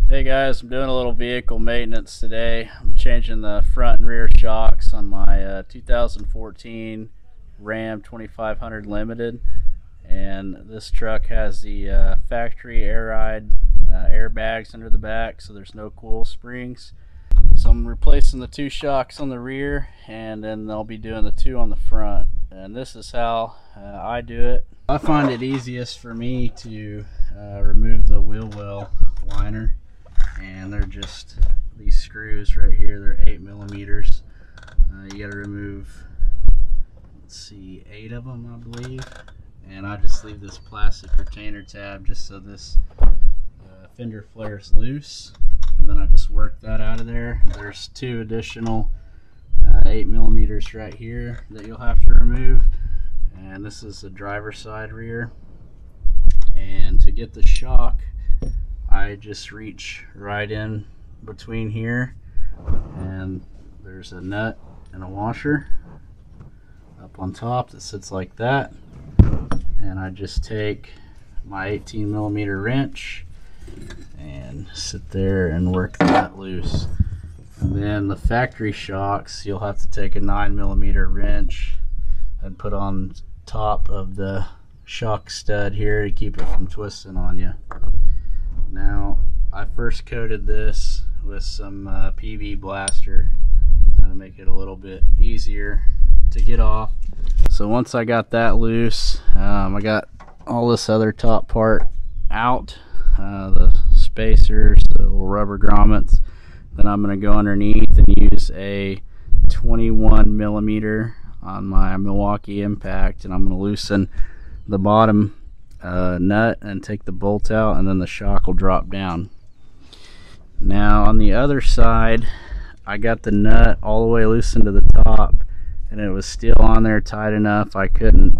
Hey guys, I'm doing a little vehicle maintenance today. I'm changing the front and rear shocks on my 2014 Ram 2500 Limited, and this truck has the factory air ride airbags under the back, so there's no coil springs. So I'm replacing the two shocks on the rear, and then I'll be doing the two on the front. And this is how I do it. I find it easiest for me to remove the wheel well liner. And they're just these screws right here. They're 8 millimeters. You got to remove, let's see, 8 of them, I believe. And I just leave this plastic retainer tab just so this fender flare is loose. And then I just work that out of there. There's 2 additional 8 millimeters right here that you'll have to remove. And this is the driver's side rear. And to get the shock, I just reach right in between here, and there's a nut and a washer up on top that sits like that, and I just take my 18 millimeter wrench and sit there and work that loose. And then the factory shocks, you'll have to take a 9 millimeter wrench and put on top of the shock stud here to keep it from twisting on you. Now, I first coated this with some PB Blaster to make it a little bit easier to get off. So once I got that loose, I got all this other top part out, the spacers, the little rubber grommets. Then I'm going to go underneath and use a 21 millimeter on my Milwaukee Impact, and I'm going to loosen the bottom nut and take the bolt out, and then the shock will drop down. Now on the other side, I got the nut all the way loosened to the top, and it was still on there tight enough I couldn't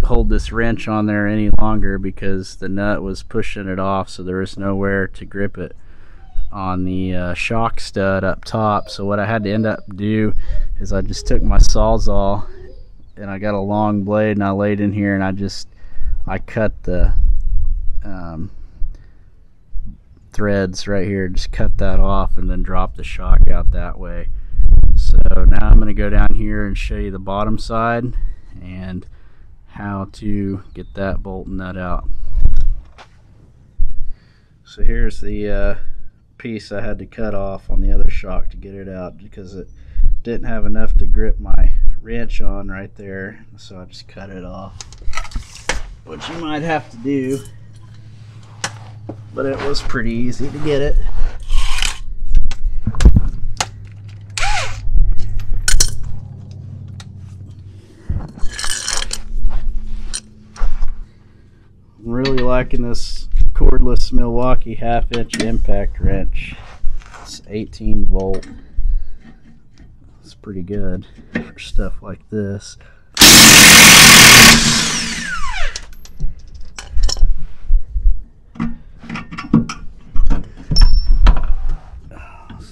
hold this wrench on there any longer because the nut was pushing it off, so there was nowhere to grip it on the shock stud up top. So what I had to end up do is I just took my Sawzall, and I got a long blade, and I laid in here, and I cut the threads right here, just cut that off, and then drop the shock out that way. So now I'm going to go down here and show you the bottom side and how to get that bolt and nut out. So here's the piece I had to cut off on the other shock to get it out because it didn't have enough to grip my wrench on right there, so I just cut it off, which you might have to do, but it was pretty easy to get it. I'm really liking this cordless Milwaukee 1/2-inch impact wrench. It's 18 volt. It's pretty good for stuff like this. So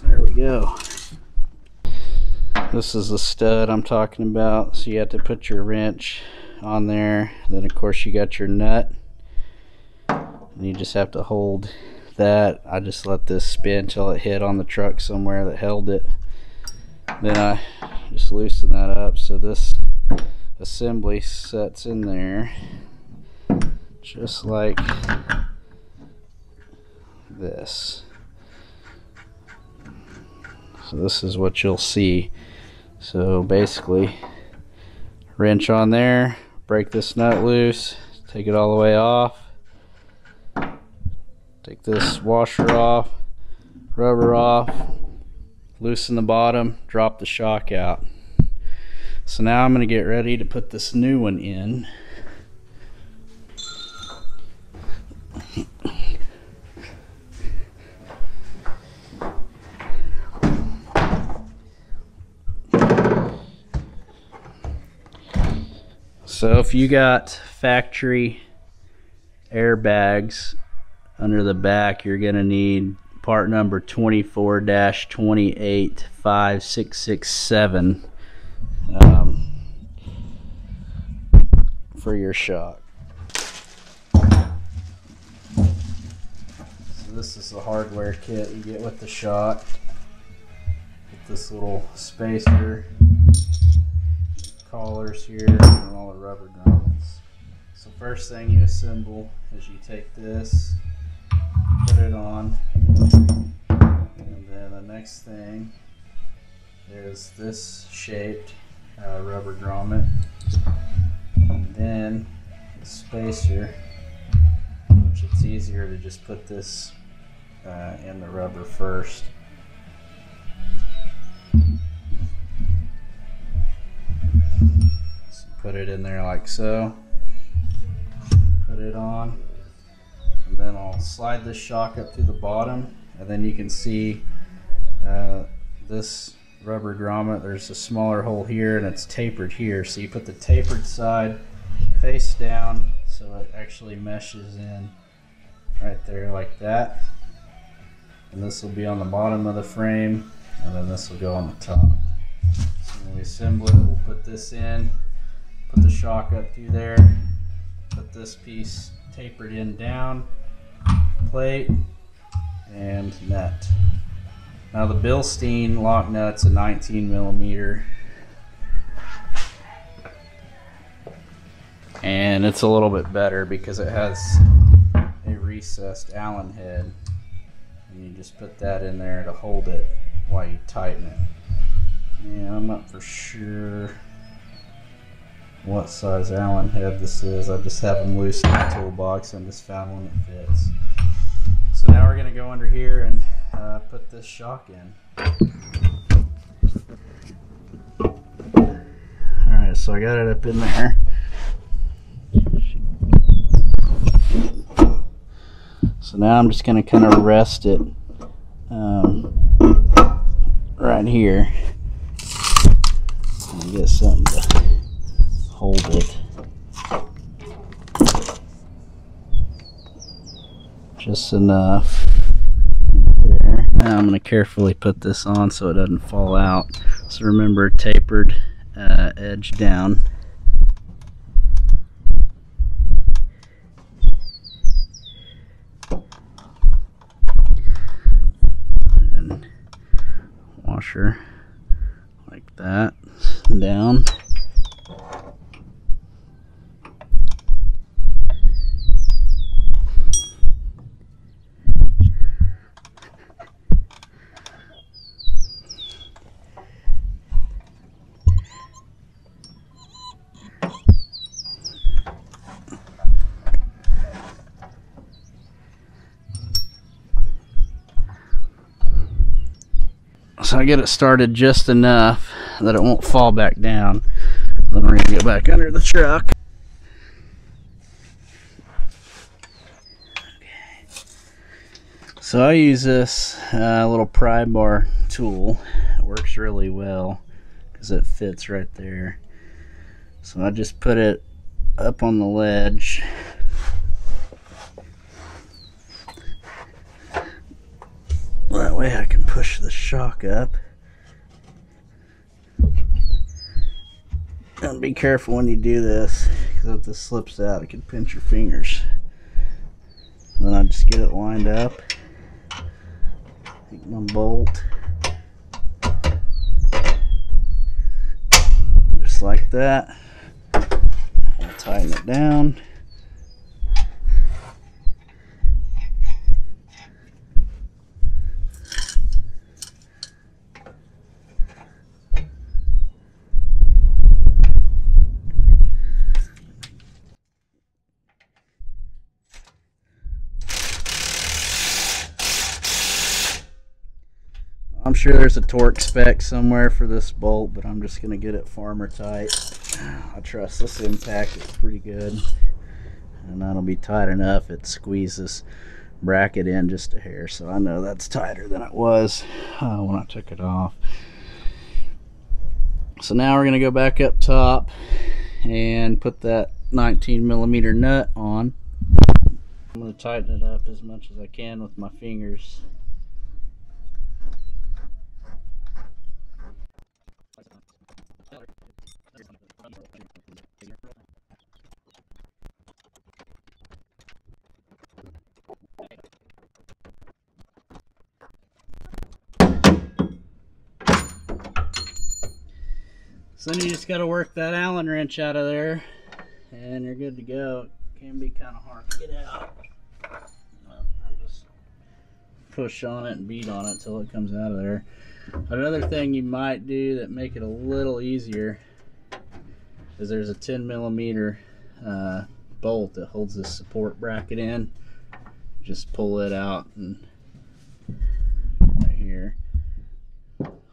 there we go. This is the stud I'm talking about. So you have to put your wrench on there. Then of course you got your nut. And you just have to hold that. I just let this spin till it hit on the truck somewhere that held it. Then I just loosen that up so this assembly sets in there just like this. So this is what you'll see. So basically, wrench on there, break this nut loose, take it all the way off, take this washer off, rubber off, loosen the bottom, drop the shock out. So now I'm going to get ready to put this new one in. So if you got factory airbags under the back, you're going to need part number 24-285667 for your shock. So this is the hardware kit you get with the shock. With this little spacer, collars here, and all the rubber grommets. So first thing you assemble is you take this, put it on, and then the next thing is this shaped rubber grommet, and then the spacer, which it's easier to just put this in the rubber first. So put it in there like so, put it on, and then I'll slide this shock up to the bottom, and then you can see this rubber grommet, there's a smaller hole here and it's tapered here, so you put the tapered side face down so it actually meshes in right there like that, and this will be on the bottom of the frame, and then this will go on the top. So when we assemble it, we'll put this in, put the shock up through there, put this piece tapered in down, plate, and nut. Now the Bilstein lock nut's a 19mm, and it's a little bit better because it has a recessed Allen head, and you just put that in there to hold it while you tighten it. Yeah, I'm not for sure what size Allen head this is. I just have them loose in the toolbox and just found one that fits. So now we're going to go under here and put this shock in. Alright, so I got it up in there. So now I'm just going to kind of rest it right here and get something to hold it. Just enough there. Now I'm going to carefully put this on so it doesn't fall out. So remember, tapered edge down. And washer like that down. So I get it started just enough that it won't fall back down. Then we're going to get back under the truck. Okay. So I use this little pry bar tool. It works really well because it fits right there. So I just put it up on the ledge. That way I can push the shock up. And be careful when you do this, because if this slips out, it can pinch your fingers. Then I just get it lined up. Take my bolt. Just like that. I'll tighten it down. I'm sure there's a torque spec somewhere for this bolt, but I'm just going to get it farmer tight. I trust this impact is pretty good, and that'll be tight enough. It squeezes bracket in just a hair, so I know that's tighter than it was when I took it off. So now we're going to go back up top and put that 19mm nut on. I'm going to tighten it up as much as I can with my fingers. So then you just got to work that Allen wrench out of there, and you're good to go. It can be kind of hard to get out. I'll just push on it and beat on it till it comes out of there. Another thing you might do that make it a little easier is there's a 10mm bolt that holds this support bracket in. Just pull it out, and right here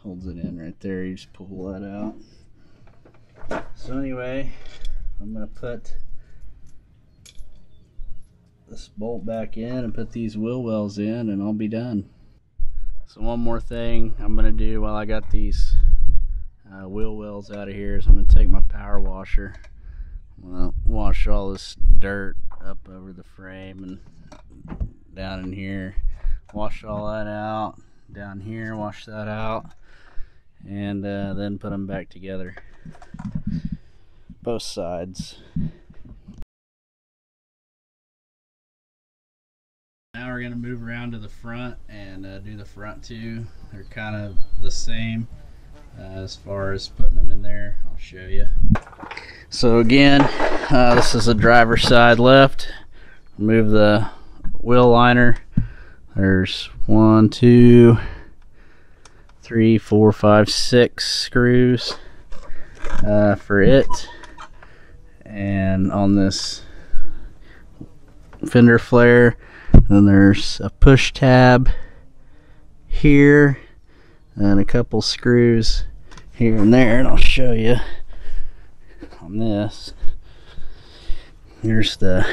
holds it in right there. You just pull that out. So anyway, I'm gonna put this bolt back in and put these wheel wells in, and I'll be done. So one more thing I'm gonna do while I got these wheel wells out of here is I'm gonna take my power washer. I'm gonna wash all this dirt up over the frame and down in here. Wash all that out. Down here, wash that out, and then put them back together. Both sides. Now we're going to move around to the front and do the front two. They're kind of the same as far as putting them in there. I'll show you. So again, this is the driver's side left. Remove the wheel liner. There's 1, 2, 3, 4, 5, 6 screws for it. And on this fender flare, then there's a push tab here and a couple screws here and there, and I'll show you on this. Here's the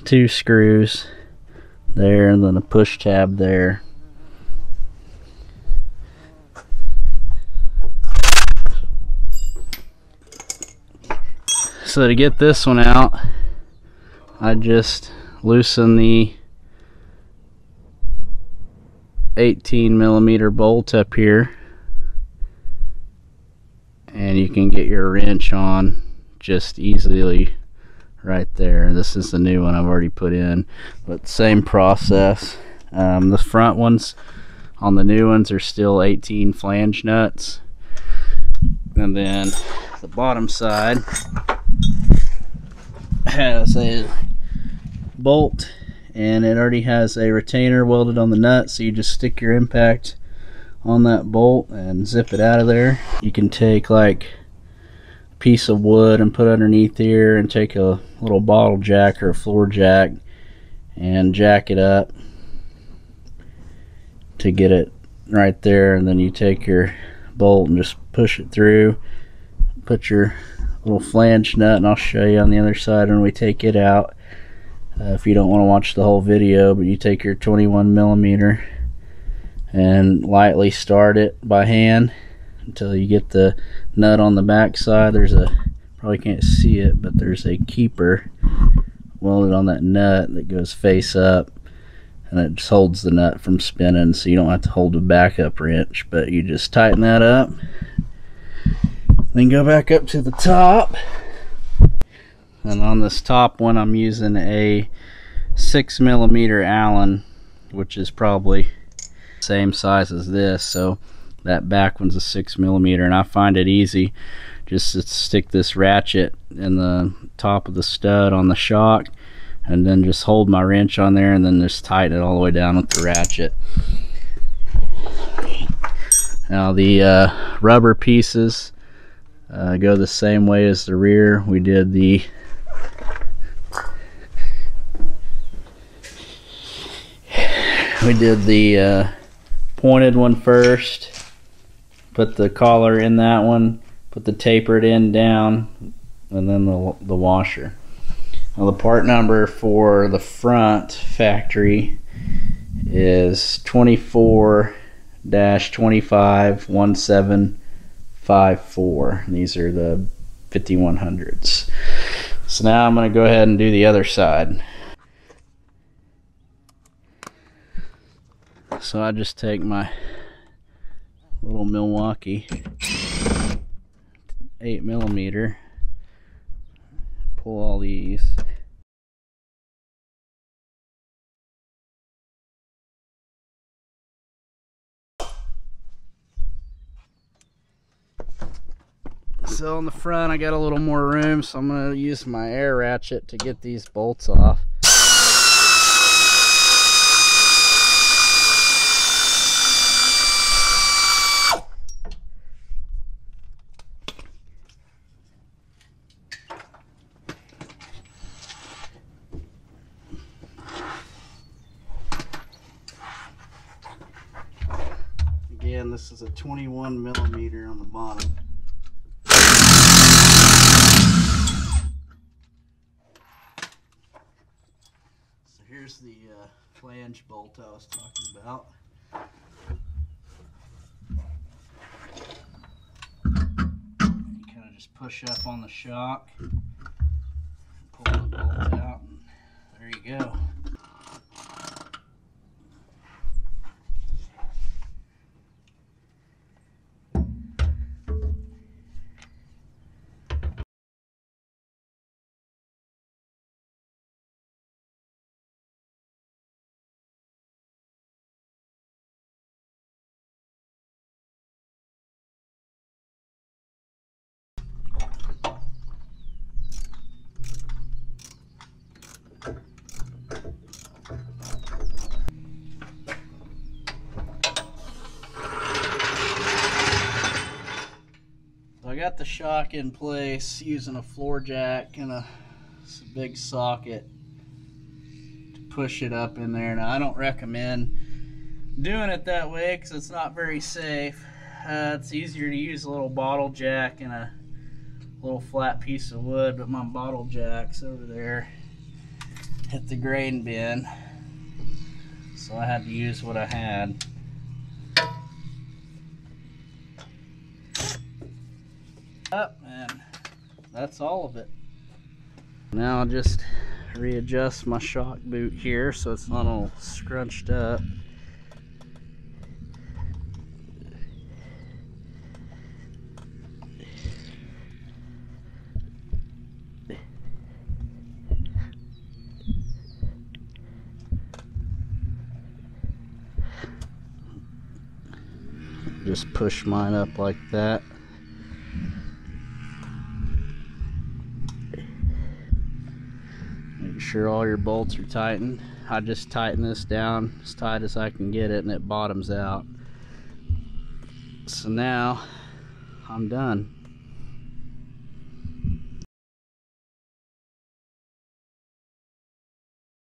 2 screws there, and then a push tab there. So to get this one out, I just loosen the 18mm bolt up here, and you can get your wrench on just easily right there. This is the new one I've already put in, but same process. The front ones on the new ones are still 18 flange nuts, and then the bottom side has a bolt, and it already has a retainer welded on the nut, so you just stick your impact on that bolt and zip it out of there. You can take like a piece of wood and put underneath here, and take a little bottle jack or a floor jack and jack it up to get it right there, and then you take your bolt and just push it through, put your little flange nut, and I'll show you on the other side when we take it out. If you don't want to watch the whole video, but you take your 21mm and lightly start it by hand until you get the nut on the back side. There's a, probably can't see it, but there's a keeper welded on that nut that goes face up, and it just holds the nut from spinning, so you don't have to hold a backup wrench, but you just tighten that up, then go back up to the top. And on this top one, I'm using a 6mm Allen, which is probably the same size as this, so that back one's a 6mm, and I find it easy just to stick this ratchet in the top of the stud on the shock, and then just hold my wrench on there, and then just tighten it all the way down with the ratchet. Now the rubber pieces go the same way as the rear. We did the pointed one first, put the collar in that one, put the tapered end down, and then the washer. Now the part number for the front factory is 24-251754. These are the 5100s. So now I'm going to go ahead and do the other side. So I just take my little Milwaukee 8mm, pull all these, So on the front I got a little more room, so I'm going to use my air ratchet to get these bolts off. Again, this is a 21 millimeter on the bottom. So here's the flange bolt I was talking about. You kind of just push up on the shock, pull the bolt out, and there you go. I got the shock in place using a floor jack and a big socket to push it up in there. Now I don't recommend doing it that way because it's not very safe. It's easier to use a little bottle jack and a little flat piece of wood, but my bottle jack's over there hit the grain bin, so I had to use what I had. Up, and that's all of it. Now I'll just readjust my shock boot here so it's not all scrunched up. Just push mine up like that. Make sure all your bolts are tightened. I just tighten this down as tight as I can get it, and it bottoms out. So now I'm done.